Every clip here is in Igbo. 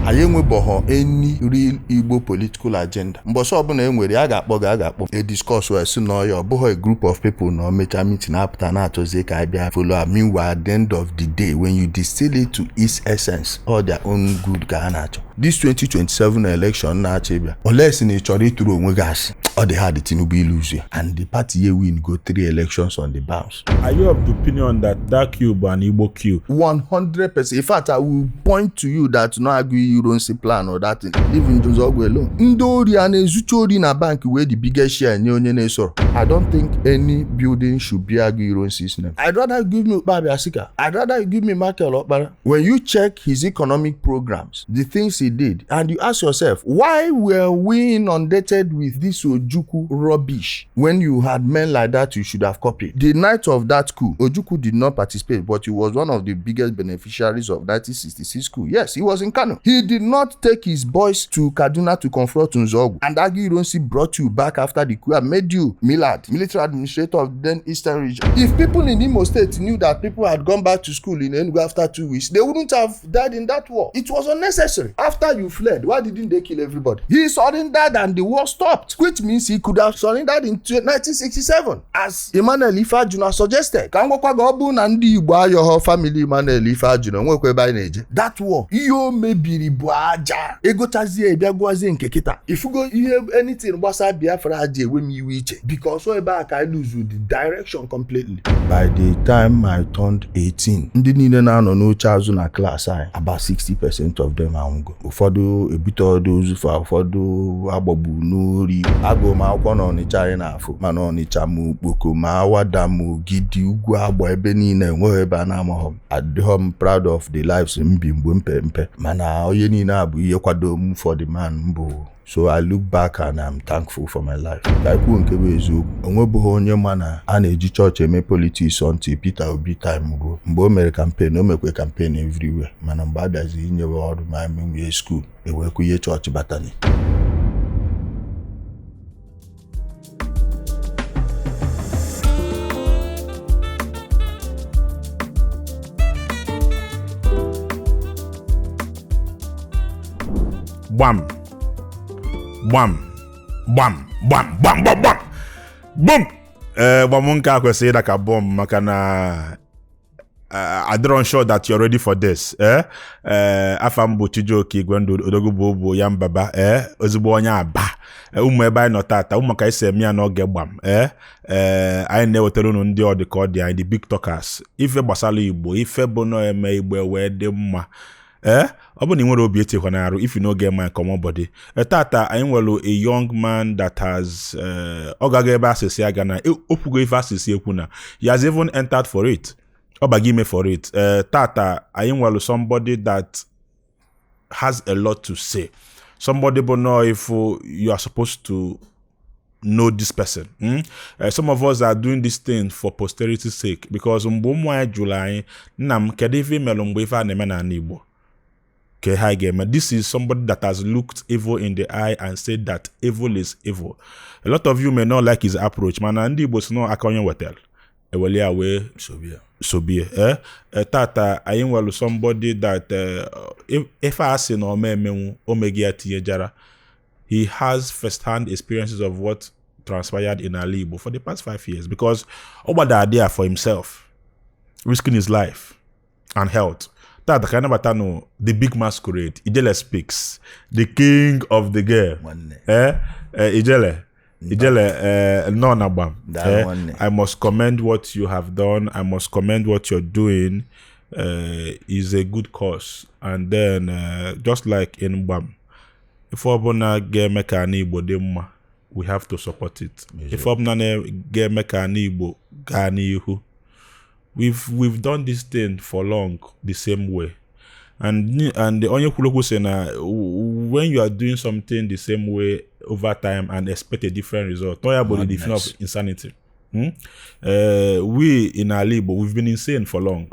anyị enweboghọ any real Igbo political agenda. Mbọsọ ọbụla enwere a ga-akpọ a discourse wee si na ya ọ bụghị a group of people na mecha meeting apụta na-achọzie ka abịa follow. Meanwhile, at the end of the day, when you distill it to its essence, all their own good ka ha na-achọ. This 2027 election na-achọ ịbịa unless na ị chọrọ ịtụrụ onwe gị asị ọ dị hard Tinubu illusion and the party here win go 3 elections on the bounce. Are you of the opinion that that cube and Igbo cube? 100%. In fact, I will point to you that no agree you don't see plan or that thing. Even Jones Ogwe alone. Ndị ori a na-ezucha ori na bank where the biggest share nye onye na-esoro. I don't think any building should be Agụ Ironsi's name. I'd rather give me Ukpabi Asika. I'd rather you give me Michael Okpara. When you check his economic programs, the things he did, and you ask yourself, why were we inundated with this Ojukwu rubbish? When you had men like that, you should have copied. The night of that coup, Ojukwu did not participate, but he was one of the biggest beneficiaries of 1966 coup. Yes, he was in Kano. He did not take his boys to Kaduna to confront Nzogwu. And Agụ Ironsi brought you back after the coup and made you Millard, military administrator of the then Eastern region. If people in Imo State knew that people had gone back to school in Enugu after 2 weeks, they wouldn't have died in that war. It was unnecessary. After you fled, why didn't they kill everybody? He surrendered and the war stopped, which means he could have surrendered in 1967, as Emmanuel Ifeajuna suggested. Ka ngwakwa ga ọ bụ na ndị Igbo ayọghọ family Emmanuel Ifeajuna nwekwa ebe anyị na-eje. That war, ihe o mebiri bụ aja. Egochazie bịa gwazie nke kịta. Ifugo ihe anything gbasa Biafra aja ewe m iwe iche, because so ebe aka I lose the direction completely. By the time I turned 18, ndị niile na-anọ n'oche azụ na class anyị, about 60% of them anwụgo. Ụfọdụ ebute ọdụ ozufa, ụfọdụ agbagbu n'ori. Agụ m akwụkwọ na Ọnịcha anyị na-afụ, mana Ọnịcha ma Okpoko ma Awada ma Ogidi, Ugwu Agba, ebe niile enweghị ebe a na-amaghọ m. Adịghọ m proud of the lives m bi mgbe mpe mpe, mana onye niile abụ ihe kwado m for the man mbụ. So I look back and I'm thankful for my life. Ka ikwu nke bụ eziokwu, onwebeghị onye ma na a na-eji chọọchị eme politics until Peter Obi time ruo. Mgbe o mere campaign, o mekwe campaign everywhere, mana mgbe a bịaziri inyewe ọrụ ma emenwe school, ewekwa ihe chọọchị batani. Bam. Bam. Bam. Bam. Bam. Bam. Bam. Boom. Bamunka kwesịrị ịda ka bomb maka na I don't sure that you're ready for this. Afambo Chijoke Igwendu Odogwu ya mbaba ozugbo onye aba ụmụ ebe anyị nọ tata ụmụ ka isi eme ya n'oge gbam anyị na-ewetara unu ndị ọ dị ka ọ dị anyị the big talkers ife gbasara Igbo ife bụ na eme Igbo wee dị mma ọ bụ na ị nwere obi etekwa na arụ if you no get my common body tata anyị nwere a young man that has ọ gaga ebe asịsị aga na okwugo ife asịsị ekwu na he has even entered for it ọ baga ime for it tata anyị nwere somebody that has a lot to say, somebody but know if you are supposed to know this person. Some of us are doing this thing for posterity's sake because July nam kedivi melumbifa nemena nibo. This is somebody that has looked evil in the eye and said that evil is evil. A lot of you may not like his approach. Man, Andy was no akonyo wetel. Eweli away so be tata I am somebody that if I say no me omega tiyejara, he has first-hand experiences of what transpired in Ali Igbo for the past 5 years because over the idea for himself, risking his life and health. That kind of batano, the big masquerade. Ijele speaks, the king of the game. Ijele, no nabam. I must commend what you have done. I must commend what you're doing. Is a good cause. And then just like in Bam, if Obona game mekani Igbo demma, we have to support it. If Obona game mekani Igbo gani ihu. We've done this thing for long the same way, and the only kuloku say na when you are doing something the same way over time and expect a different result, talk about the definition of insanity. We in Ali Igbo we've been insane for long,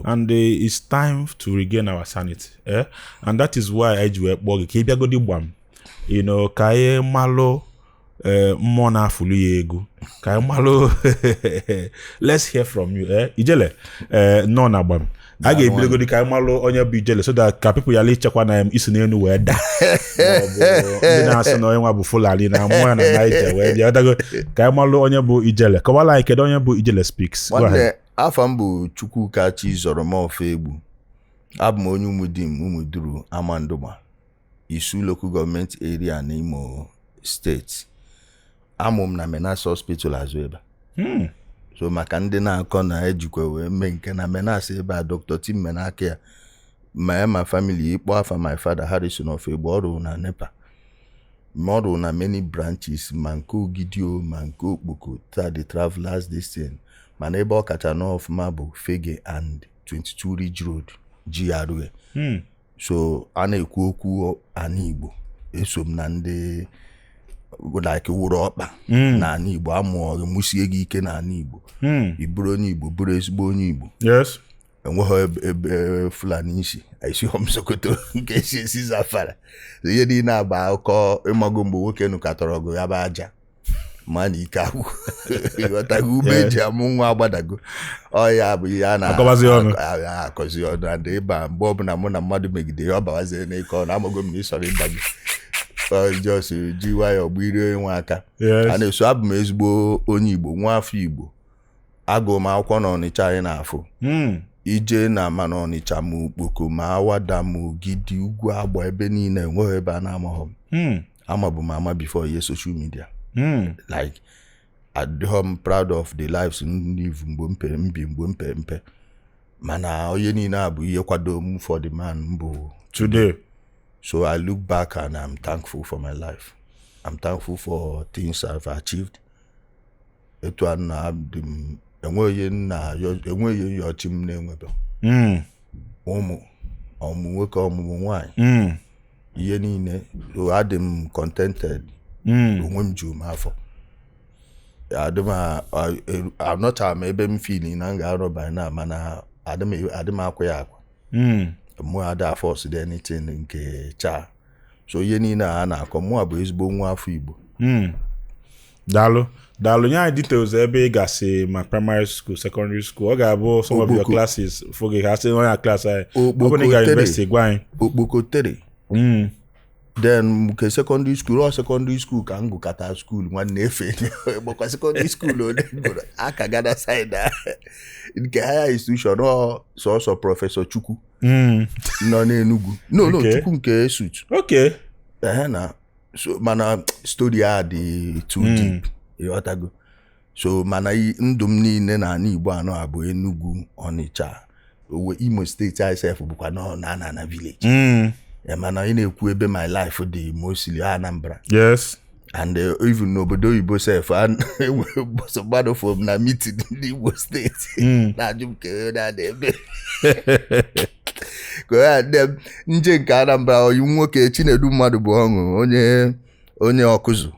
and it's time to regain our sanity. And that is why I do you know kaye malo. Mona fulu yegu kaimalo. Let's hear from you. Ijele no nabam. a ga-ebidogodi ka anyị malụ onye bụ ijele so that ka people yala ichekwa na isi n'elu wee daa maọbụ ndị na-asị na onye nwa bụ Fulani na mmụọ ya na Naija wee bịa dago ka anyị malụ onye bụ ijele kọwala anyị kedu onye bụ ijele speaks. nwanne afọ m bụ Chukwuka Chizọrọmọfọ Egbu. abụ m onye Umuduru Amandụma Isu Local Government Area n'Imo Steeti. amụ m na Menas Hospital azụ ebe so maka ndị na-akọ na ejikwa wee mee nke na Menas ebe a Dr. Tim Menaka ya ma family ikpọ afa my father Harrison of Egbu ọrụ na NEPA ọrụ na many branches ma nke Ogidio ma nke Okpoko the Travelers Destiny mana ebe ọ kacha n'ọfụma bụ Fege and 22 Ridge Road GRA. so a na-ekwu okwu ana Igbo eso m na ndị like wụrụ ọkpa na ana Igbo amụọ musie gị ike na ana Igbo iburu onye Igbo bụrụ ezigbo onye Igbo. Yes. enweghị ebe Fulani isi isighọm Sokoto nke esi Zafara ihe niile agba akụkọ ịmago mgbe nwoke nụkọtara ọgụ ya bụ aja ma na ike agwụ ịghọtago ume eji amụ nwa agbadago ọya bụ ihe a na-akọzi ọnụ and ịba mgbe ọbụla mụ na mmadụ megide ya ọ bawazie n'ike ọnụ amago m na ịsọrọ ịba gị jos ji nwayọọ gbirie nwe aka a na-eso. abụ m ezigbo onye Igbo nwa afọ Igbo. agụ m akwụkwọ na Ọnịcha anyị na-afụ ije na ama na Ọnịcha ma Okpoko ma Awada ma Ogidi ugwu Agba ebe niile enweghị ebe a na-amaghọ m amabu m ama before ihe social media. like I'm proud of the lives live mgbe mpe mana onye niile a bụ ihe kwado m for the man bụ today. So I look back and I'm thankful for my life. I'm thankful for things I've achieved. Etu a na enweghị yọchi m na-enwebe ụmụ nwoke ọmụmụ nwanyị ihe niile adị m contented. onwe m ju m afọ anọcha m ebe m fili na m ga-arụ banyị mana adị m akwa ya akwa mụ ada force dị anything nke cha. so ihe niile a na-akọ mụ bụ ezigbo nwa afọ Igbo. daalụ nye anyị details ebe ị gasị ma primary school secondary school ọ ga-abụ some of your classes foge ha sị onye class anyị obodo ga university gwa anyị Okpoko tere then nke secondary school ka m gụkọta school nwanne efe gbakwa secondary school onye gụrụ aka gada side nke higher institution sọsọ Prọfesọ Chukwu nọ n'Enugu no Chukwu nke Esut na so mana story a dị too deep ịghọtago. so mana ndụ m niile na ana Igbo anọ abụ Enugu Ọnịcha Imo steeti isef bụkwa na village. mana ị na-ekwu ebe my life dị mostly Anambra. Yes. and even n'obodo oyibo sef mmadụ fọm na meeting ndị Igbo steeti na-ajụ m ka na-ada ebe nje nke Anambra oyi nwoke Chinedu mmadụ bụ ọṅụ onye ọkụzụ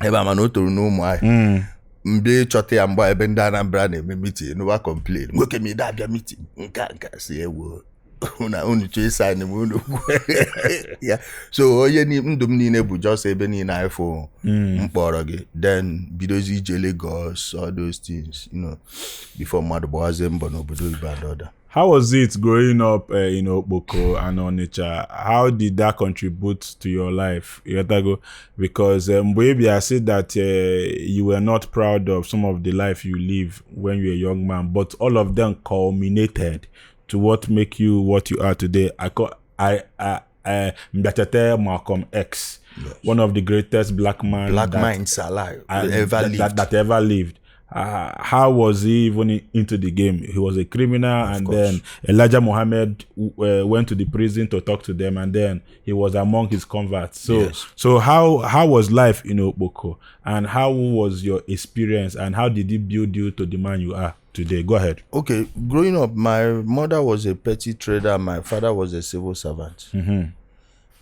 ebe mana o toro n'Ụmụahịa mgbe chọta ya mgba ebe ndị Anambra na-eme meeting n'ụwa complain nwoke m ide abịa meeting nka si ewo na unu chọọ ịsa m unu ya. so onye ndụ m niile bụ just ebe niile afọ mkpọrọ gị then bidozi ije Lagos all those things before mmadụ gbawazie mbọ n'obodo oyibo adọda. How was it growing up in Okpoko and Onitsha? How did that contribute to your life? Because I said that you were not proud of some of the life you live when you were a young man, but all of them culminated to what make you what you are today. Mbachate Malcolm X, one of the greatest black minds alive that ever lived. How was he even into the game? He was a criminal, and then Elijah Muhammad went to the prison to talk to them, and then he was among his converts. So how was life in Okpoko, and how was your experience, and how did it build you to the man you are today? Go ahead. Okay, growing up, my mother was a petty trader, my father was a civil servant.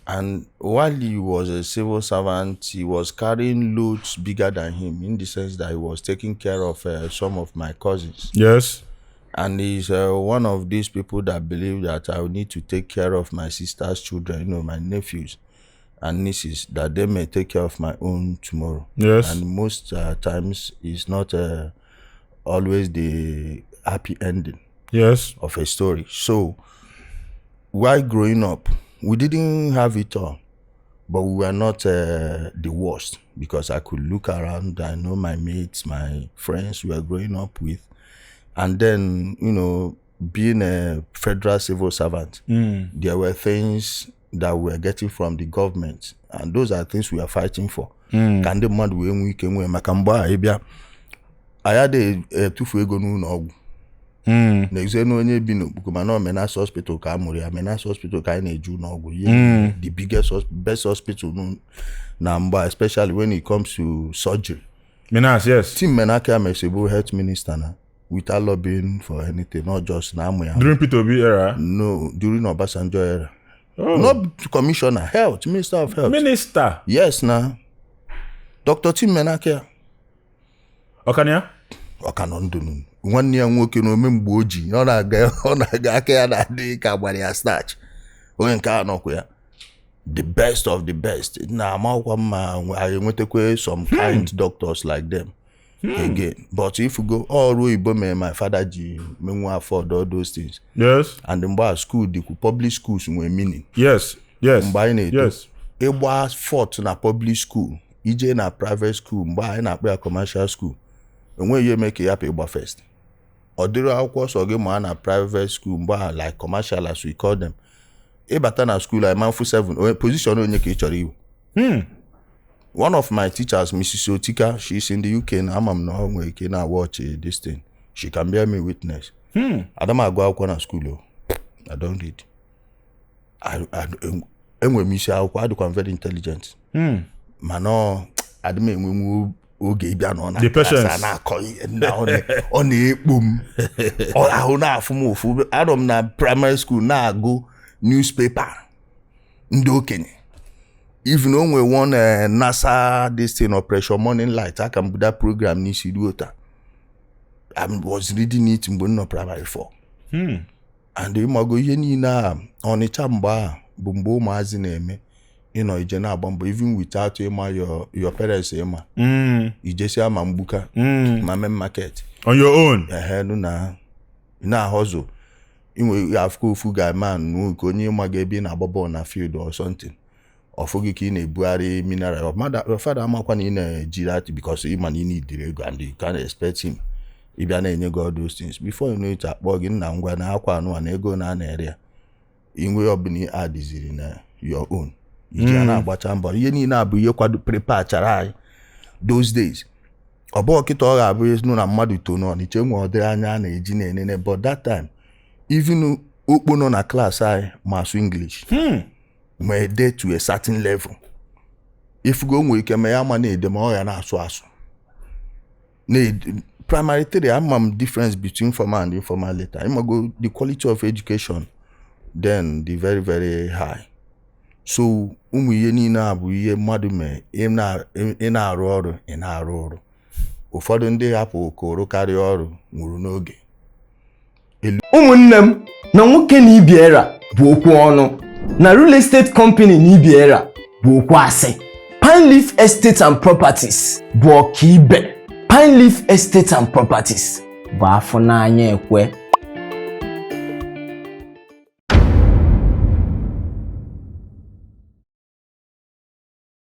And while he was a civil servant, he was carrying loads bigger than him, in the sense that he was taking care of some of my cousins. Yes. And he's one of these people that believe that I will need to take care of my sister's children, my nephews and nieces, that they may take care of my own tomorrow. Yes. And most times it's not always the happy ending. Yes. of a story. So while growing up, we didn't have it all, but we were not the worst, because I could look around. I know my mates, my friends we were growing up with, and then, you know, being a federal civil servant, there were things that we were getting from the government, and those are things we are fighting for. Can the man we can we makamba ebia ayade tufu ego n'ụlọ ọgwụ. Na exe no onye bi no bukuma no Menas hospital ka amuri ya Menas hospital ka na-eju n'ọgwụ. The biggest best hospital na mba, especially when it comes to surgery. Menas, yes. Tim Menake Amesibu health minister na, without lobbying for anything, not just na amu ya. During P2B era? No, during Obasanjo era. Oh. Not commissioner, health, minister of health. Minister? Yes, na. Dr. Tim Menake. Okania? Okanondunu. Nwanne ya nwoke na ome mgbe oji, ọ na-aga aka ya na-adị ka agbara ya starch. Onye nke anọkwa ya. The best of the best. Na amakwa mma enwetekwe some kind doctors like them. Again. But if you go all Igbo, my father ji menwe afford all those things. Yes. And the mba school, the public schools were meaning. Yes. Yes. Mba ị na-eto. Yes. Ịgba fort na public school, ije na private school, mba anyị na-akpọ ya commercial school. Enwe ihe eme ka ya pa ịgba first. Ọ dịrị akwụkwọ sọ gị ma na private school, mba like commercial as we call them. Ịbata na school like manfu 7, position onye ka ị chọrọ iwu. One of my teachers, Mrs. Otika, she's in the UK na amam na onwe ike na watch this thing. She can bear me witness. Adama agụ akwụkwọ na school. I don't read. Enwe m isi akwụkwọ, adịkwa very intelligent. Mana adịm enwe oge ịbịa na the patience na-akọ ọ na-ekpo m. Ahụ na-afụ m ofu. Adọ m na primary school na-agụ newspaper ndị okenye. Even onwe one NASA this thing, Operation Morning Light, I can put that program n'isi ruota. I was reading it mgbe no primary 4. And imago ihe niile Ọnịcha mgbe bụ mgbe ụmụazị na-eme ịnọ ije na-agba mbọ, even without your parents ịma. Ijesi ama mgbuka ma main market on your own. Na hustle. Inwe afọ ofu guy man n'oge onye ịma ga-ebi na agba na field or something. Ofogi ka ị na-ebugharị mineral. Your father amakwa na ị na-eji that because ịma na ị need ego and you can't expect him ịbịa na-enye go all those things. Before you know it, akpọ gị nna ngwa na akwa anụ na ego na-ere ya. Inwe ọbụla adịziri na your own. Iji na-agbacha mbọ. Ihe niile abụ ihe kwado prepare chara anyị those days. Ọ bụ ọkịta ọ ga-abụ ezi na mmadụ tono Ọnịcha enwe ọdịrị anya na-eji na-enene, but that time even okpo nọ na class anyị ma asụ English. May dey to a certain level. If go nwe ike ma ya ma na-ede ma ọ ya na-asụ asụ. Primary 3, I'm difference between formal and informal later. I'm go the quality of education then the very very high. So ụmụ ihe niile abụ ihe mmadụ mee ị na-arụ ọrụ ị na-arụ ọrụ. Ụfọdụ ndị hapụ koro karịa ọrụ nwụrụ n'oge. Ụmụnne m na nwoke na Ibiera bụ okwu ọnụ, na real estate company na Ibiera bụ okwu asị. Pine Leaf Estate and Properties bụ ọkaibe. Pine Leaf Estate and Properties bụ afọ n'anya ekwe.